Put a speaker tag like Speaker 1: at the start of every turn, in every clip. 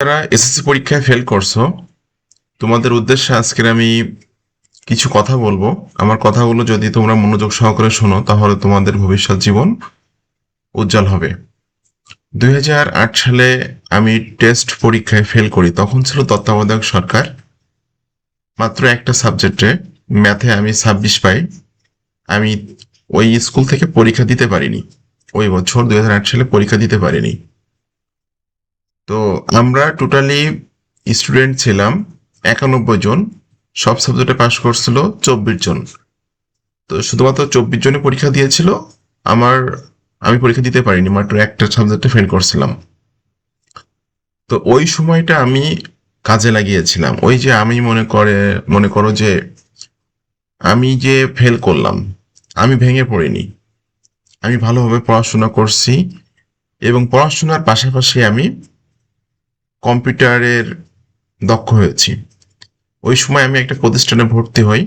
Speaker 1: যারা এসএসসি পরীক্ষায় ফেল করছো, তোমাদের উদ্দেশ্যে আজকের আমি কিছু কথা বলবো। আমার কথাগুলো যদি তোমরা মনোযোগ সহকারে শোনো তাহলে তোমাদের ভবিষ্যৎ জীবন উজ্জ্বল হবে। 2008 সালে আমি টেস্ট পরীক্ষায় ফেল করি। তখন ছিল তত্ত্বাবধায়ক সরকার। মাত্র একটা সাবজেক্টে ম্যাথে আমি 26 পাই। আমি ওই স্কুল থেকে পরীক্ষা দিতে পারিনি। ওই বছর 2008 সালে পরীক্ষা দিতে পারিনি। তো আমরা টোটালি স্টুডেন্ট ছিলাম 91 জন। সব সাবজেক্টে পাশ করছিল 24 জন। তো শুধুমাত্র 24 জনে পরীক্ষা দিয়েছিল। আমার আমি পরীক্ষা দিতে পারিনি, মাত্র একটা সাবজেক্টে ফেল করছিলাম। তো ওই সময়টা আমি কাজে লাগিয়েছিলাম। ওই যে আমি মনে করো যে আমি যে ফেল করলাম, আমি ভেঙে পড়িনি। আমি ভালোভাবে পড়াশোনা করছি এবং পড়াশোনার পাশাপাশি আমি কম্পিউটারের দক্ষ হয়েছি। ওই সময় আমি একটা প্রতিষ্ঠানে ভর্তি হই।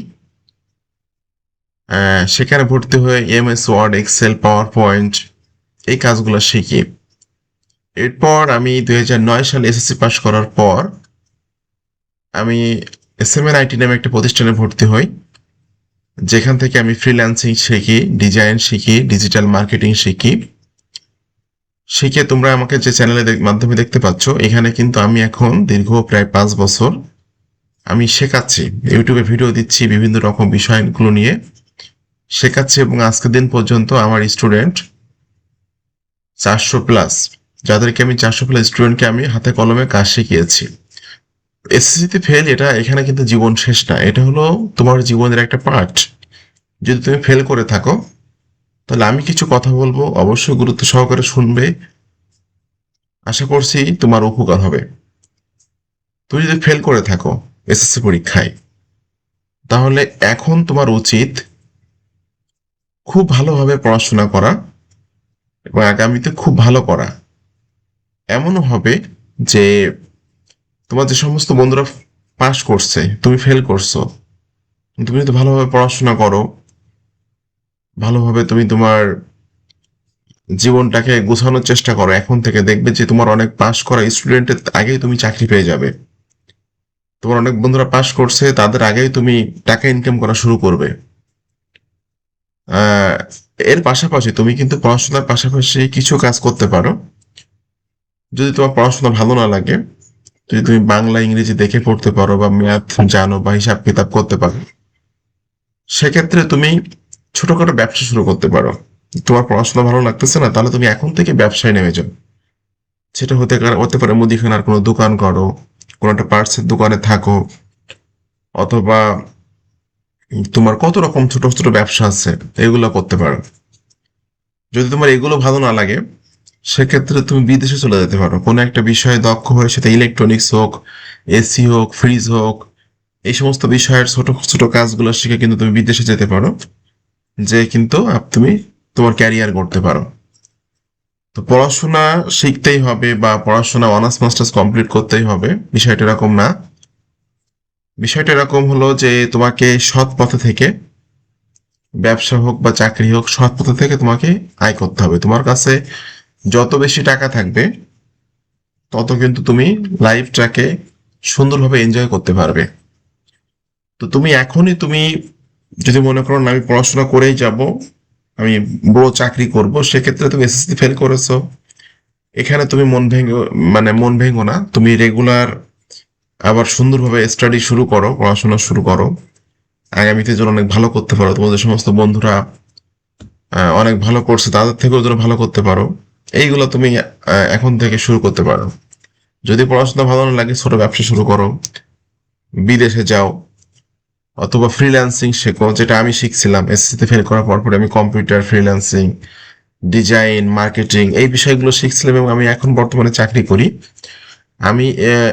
Speaker 1: সেখানে ভর্তি হয়ে MS Word, Excel, PowerPoint এই কাজগুলো শিখি। এরপর আমি 2009 সালে এসএসসি পাস করার পর আমি SMNIT নামে একটা প্রতিষ্ঠানে ভর্তি হই, যেখান থেকে আমি ফ্রিল্যান্সিং শিখি, ডিজাইন শিখি, ডিজিটাল মার্কেটিং শিখি। শিখে তোমরা আমাকে যে চ্যানেলের মাধ্যমে দেখতে পাচ্ছ, এখানে কিন্তু আমি এখন দীর্ঘ প্রায় 5 বছর আমি শেখাচ্ছি, ইউটিউবে ভিডিও দিচ্ছি, বিভিন্ন রকম বিষয়গুলো নিয়ে শেখাচ্ছি এবং আজকের দিন পর্যন্ত আমার স্টুডেন্ট 400+। যাদেরকে আমি 400+ স্টুডেন্টকে আমি হাতে কলমে কাজ শিখিয়েছি। এসএসসিতে ফেল, এটা এখানে কিন্তু জীবন শেষ না, এটা হলো তোমার জীবনের একটা পার্ট। যদি তুমি ফেল করে থাকো তাহলে আমি কিছু কথা বলবো, অবশ্যই গুরুত্ব সহকারে শুনবে। আশা করছি তোমার উপকার হবে। তুমি যদি ফেল করে থাকো এসএসসি পরীক্ষায়, তাহলে এখন তোমার উচিত খুব ভালোভাবে পড়াশোনা করা এবং আগামীতে খুব ভালো করা। এমনও হবে যে তোমার যে সমস্ত বন্ধুরা পাস করছে, তুমি ফেল করছো, তুমি যদি ভালোভাবে পড়াশোনা করো, ভালোভাবে তুমি তোমার জীবনটাকে গোছানোর চেষ্টা করো, এখন থেকে দেখবে যে তোমার অনেক পাস করা স্টুডেন্টের আগেই তুমি চাকরি পেয়ে যাবে। তোমার অনেক বন্ধুরা পাস করছে, তাদের আগেই তুমি টাকা ইনকাম করা শুরু করবে। আহ, এর পাশাপাশি তুমি কিন্তু পড়াশোনার পাশাপাশি কিছু কাজ করতে পারো। যদি তোমার পড়াশোনা ভালো না লাগে, যদি তুমি বাংলা ইংরেজি দেখে পড়তে পারো বা ম্যাথ জানো বা হিসাব কিতাব করতে পারো, সেক্ষেত্রে তুমি ছোটখাটো ব্যবসা শুরু করতে পারো। তোমার পড়াশোনা ভালো লাগতেছে না, তাহলে তুমি এখন থেকে ব্যবসায় নেমে যাও। সেটা হতে পারে মুদিখানার কোনো দোকান করো, কোনো একটা পার্টসের দোকানে থাকো, অথবা তোমার কত রকম ছোট ছোট ব্যবসা আছে, এগুলো করতে পারো। যদি তোমার এগুলো ভালো না লাগে, সেক্ষেত্রে তুমি বিদেশে চলে যেতে পারো, কোনো একটা বিষয়ে দক্ষ হয়ে, সেটা ইলেকট্রনিক্স হোক, এসি হোক, ফ্রিজ হোক, এই সমস্ত বিষয়ের ছোট ছোট কাজগুলো শিখে কিন্তু তুমি বিদেশে যেতে পারো, যে কিন্তু তুমি তোমার ক্যারিয়ার করতে পারো। তো পড়াশোনা শিখতেই হবে বা পড়াশোনা অনার্স মাস্টার্স কমপ্লিট করতেই হবে, বিষয়টা এরকম না। বিষয়টা এরকম হলো যে তোমাকে সৎ পথে থেকে, ব্যবসা হোক বা চাকরি হোক, সৎ পথে থেকে তোমাকে আয় করতে হবে। তোমার কাছে যত বেশি টাকা থাকবে, তত কিন্তু তুমি লাইফটাকে সুন্দরভাবে এনজয় করতে পারবে। তো তুমি এখনই তুমি যদি মনে করো না আমি পড়াশোনা করেই যাব, আমি বড় চাকরি করব, সেক্ষেত্রে তুমি এসএসসি ফেল করেছো, এখানে তুমি মন ভেঙো না। তুমি রেগুলার আবার সুন্দরভাবে স্টাডি শুরু করো, পড়াশোনা শুরু করো। আগামীতে যেন অনেক ভালো করতে পারো, তোমাদের সমস্ত বন্ধুরা অনেক ভালো করছে, তাদের থেকেও যেন ভালো করতে পারো। এইগুলো তুমি এখন থেকে শুরু করতে পারো। যদি পড়াশোনা ভালো না লাগে, ছোট ব্যবসা শুরু করো, বিদেশে যাও, অথবা ফ্রিল্যান্সিং শেখো, যেটা আমি শিখছিলাম এসএসসিতে ফেল করার পর পরে। আমি কম্পিউটার, ফ্রিল্যান্সিং, ডিজাইন, মার্কেটিং এই বিষয়গুলো শিখছিলাম এবং আমি এখন বর্তমানে চাকরি করি। আমি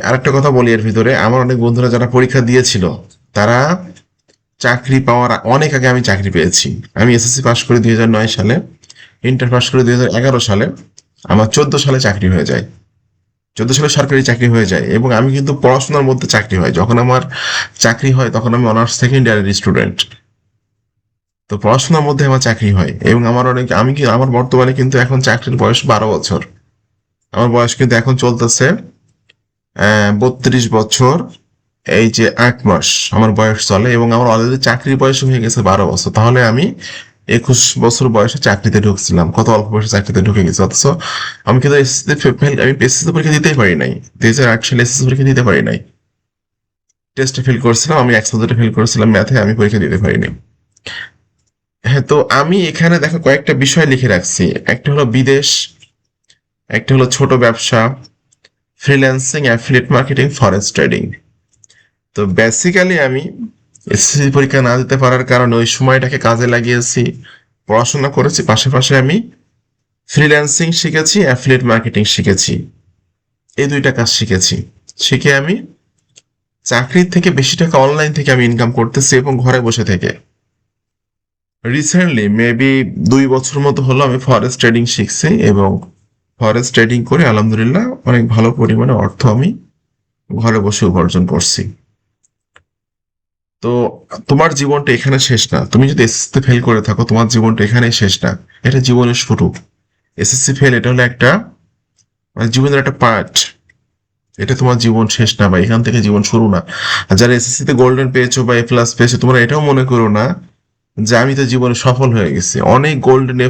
Speaker 1: আরেকটা কথা বলি এর ভিতরে, আমার অনেক বন্ধুরা যারা পরীক্ষা দিয়েছিল, তারা চাকরি পাওয়ার অনেক আগে আমি চাকরি পেয়েছি। আমি এসএসসি পাস করি 2009 সালে, ইন্টার পাস করি 2011 সালে। আমার 14 সালে চাকরি হয়ে যায়, 14 সালে সরকারি চাকরি হয়ে যায়। এবং আমি কিন্তু পড়াশোনার মধ্যে চাকরি হয়, যখন আমার চাকরি হয় তখন আমি অনার্স সেকেন্ড ইয়ারের স্টুডেন্ট। তো পড়াশোনার মধ্যে আমার চাকরি হয় এবং আমার বর্তমানে কিন্তু এখন চাকরির বয়স 12 বছর। আমার বয়স কিন্তু এখন চলতেছে 32 বছর এই যে 8 মাস আমার বয়স চলে, এবং আমার অলরেডি চাকরির বয়স হয়ে গেছে 12 বছর। তাহলে আমি 21 বছর বয়সে চাকরিতে ঢুকছিলাম, কত অল্প বয়সে চাকরিতে ঢুকে গেছি। অথচ আমি কিন্তু আমি এসএসসি পরীক্ষা দিতেই পারি নাই, 2008 সালে এসএসসি পরীক্ষা দিতে পারি নাই। টেস্টে ফেল করেছিলাম, আমি এক সাবজেক্টে ফেল করেছিলাম ম্যাথে, আমি পরীক্ষা দিতে পারিনি। হ্যাঁ, তো আমি এখানে দেখো কয়েকটা বিষয় লিখে রাখছি। একটা হলো বিদেশ, একটা হলো ছোট ব্যবসা, freelancing, affiliate marketing, forex trading. তো বেসিক্যালি আমি এসএসসি পরীক্ষা না দিতে পারার কারণে ওই সময়টাকে কাজে লাগিয়েছি, পড়াশোনা করেছি, পাশাপাশি আমি ফ্রিল্যান্সিং শিখেছি, অ্যাফিলিয়েট মার্কেটিং শিখেছি, এই দুইটা কাজ শিখেছি। শিখে আমি চাকরির থেকে বেশি টাকা অনলাইন থেকে আমি ইনকাম করতেছি, এবং ঘরে বসে থেকে। রিসেন্টলি মেবি 2 বছর মতো হলো আমি ফরেক্স ট্রেডিং শিখছি, এবং ফরেক্স ট্রেডিং করে আলহামদুলিল্লাহ অনেক ভালো পরিমাণে অর্থ আমি ঘরে বসে উপার্জন করছি। তো তোমার জীবনটা এখানে শেষ না। তুমি যদি এসএসসি ফেল করে থাকো, তোমার জীবনটা এখানেই শেষ না, এটা জীবনের শুরু। এসএসসি ফেল এটা হলো একটা মানে জীবনের একটা পার্ট। এটা তোমার জীবন শেষ না, বা এখান থেকে জীবন শুরু না। আর যারা এসএসসি তে গোল্ডেন পেয়েছো বা A+ পেয়েছো, তোমরা এটাও মনে করো না যে আমি তো জীবনে সফল হয়ে গেছি। অনেক গোল্ডেন A+,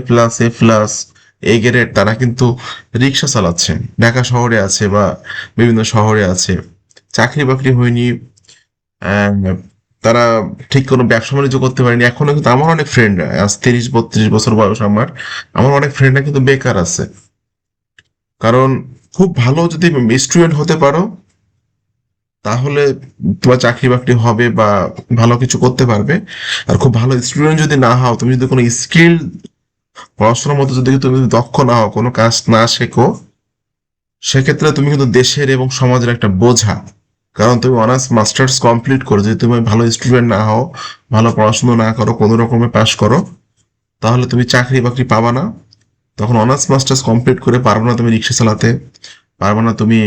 Speaker 1: এ গ্রেড তারা কিন্তু রিক্সা চালাচ্ছে, ঢাকা শহরে আছে বা বিভিন্ন শহরে আছে, চাকরি বাকরি হয়নি, আহ, তারা ঠিক কোনো ব্যবসা বাণিজ্য করতে পারেনি এখনো। কিন্তু আমার অনেক ফ্রেন্ড, আজ 30-32 বছর বয়স আমার, আমার অনেক ফ্রেন্ডরা কিন্তু বেকার আছে। কারণ খুব ভালো যদি স্টুডেন্ট হতে পারো, তাহলে তোমার চাকরি বাকরি হবে বা ভালো কিছু করতে পারবে। আর খুব ভালো স্টুডেন্ট যদি না হও, তুমি যদি কোনো স্কিল পড়াশোনার মধ্যে যদি তুমি দক্ষ না হও, কোনো কাজ না শেখো, সেক্ষেত্রে তুমি কিন্তু দেশের এবং সমাজের একটা বোঝা। কারণ তুমি অনার্স মাস্টার্স কমপ্লিট করো, যদি তুমি ভালো স্টুডেন্ট না হও, ভালো পড়াশোনা না করো, কোনো রকমে পাশ করো, তাহলে তুমি চাকরি বাকরি পাবা না। তখন অনার্স মাস্টার্স কমপ্লিট করে পারবে না তুমি রিক্সা চালাতে, পারবে না তুমি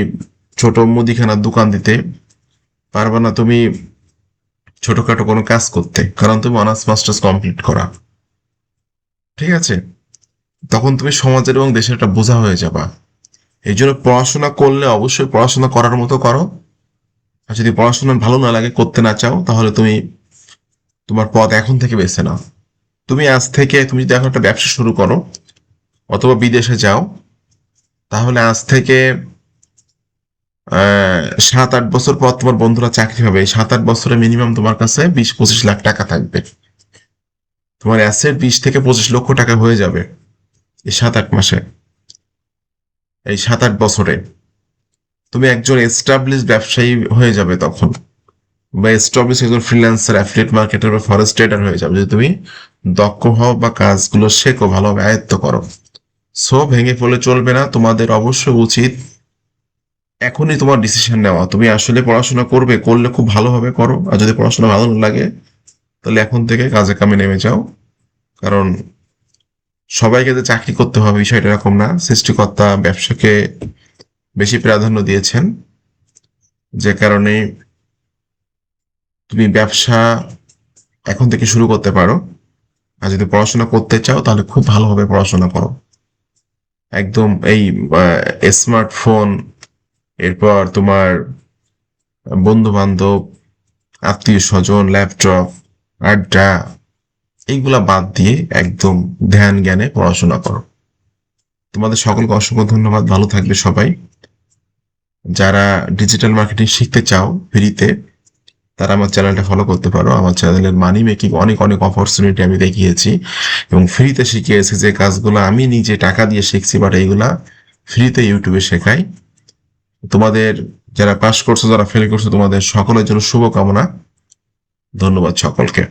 Speaker 1: ছোট মুদিখানার দোকান দিতে, পারবে না তুমি ছোটখাটো কোনো কাজ করতে, কারণ তুমি অনার্স মাস্টার্স কমপ্লিট করা। ঠিক আছে? তখন তুমি সমাজের এবং দেশের একটা বোঝা হয়ে যাবা। এই জন্য পড়াশোনা করলে অবশ্যই পড়াশোনা করার মতো করো। আর যদি পড়াশোনা ভালো না লাগে, করতে না চাও, তাহলে তুমি তোমার পথ এখন থেকে বেছে নাও। তুমি আজ থেকে তুমি যদি এখন একটা ব্যবসা শুরু করো অথবা বিদেশে যাও, তাহলে আজ থেকে 7-8 বছর পর তোমার বন্ধুরা চাকরি হবে। এই 7-8 বছরে মিনিমাম তোমার কাছে 20-25 লাখ টাকা থাকবে। তোমার অ্যাসেট 20 থেকে 25 লক্ষ টাকা হয়ে যাবে এই 7-8 মাসে। এই 7-8 বছরে তুমি একজন এস্টাবলিশ ব্যবসায়ী হয়ে যাবে তখন, বা এস্টাবলিশ একজন ফ্রিল্যান্সার, অ্যাফিলিয়েট মার্কেটার বা ফরেক্স ট্রেডার হয়ে যাবে, যদি তুমি দক্ষ হও বা কাজগুলো শেখো, ভালোভাবে আয়ত্ত করো। সো ভেঙে পড়লে চলবে না, তোমাদের অবশ্যই উচিত এখনই তোমার ডিসিশন নেওয়া। তুমি আসলে পড়াশোনা করবে, করলে খুব ভালোভাবে করো। আর যদি পড়াশোনা ভালো না লাগে, তাহলে এখন থেকে কাজে কামে নেমে যাও। কারণ সবাইকে যে চাকরি করতে হবে বিষয়টা এরকম না। সৃষ্টিকর্তা ব্যবসাকে বেশি প্রাধান্য দিয়েছেন, যে কারণে তুমি ব্যবসা এখন থেকে শুরু করতে পারো। আর যদি পড়াশোনা করতে চাও, তাহলে খুব ভালোভাবে পড়াশোনা করো। একদম এই স্মার্টফোন, এরপর তোমার বন্ধু বান্ধব, আত্মীয় স্বজন, ল্যাপটপ, আড্ডা, এইগুলা বাদ দিয়ে একদম ধ্যান জ্ঞানে পড়াশোনা করো। তোমাদের সকলকে অসংখ্য ধন্যবাদ। ভালো থাকবে সবাই। যারা ডিজিটাল মার্কেটিং শিখতে চাও ফ্রিতে, তারা আমার চ্যানেলটা ফলো করতে পারো। আমার চ্যানেলের মানি মেকিং অনেক অনেক অপরচুনিটি আমি দেখিয়েছি, এবং ফ্রিতে শিখিয়েছি। যে কাজগুলো আমি নিজে টাকা দিয়ে শিখছি, বাট এইগুলা ফ্রিতে ইউটিউবে শেখাই। তোমাদের যারা পাস করছো, যারা ফেল করছো, তোমাদের সকলের জন্য শুভকামনা। ধন্যবাদ সকলকে।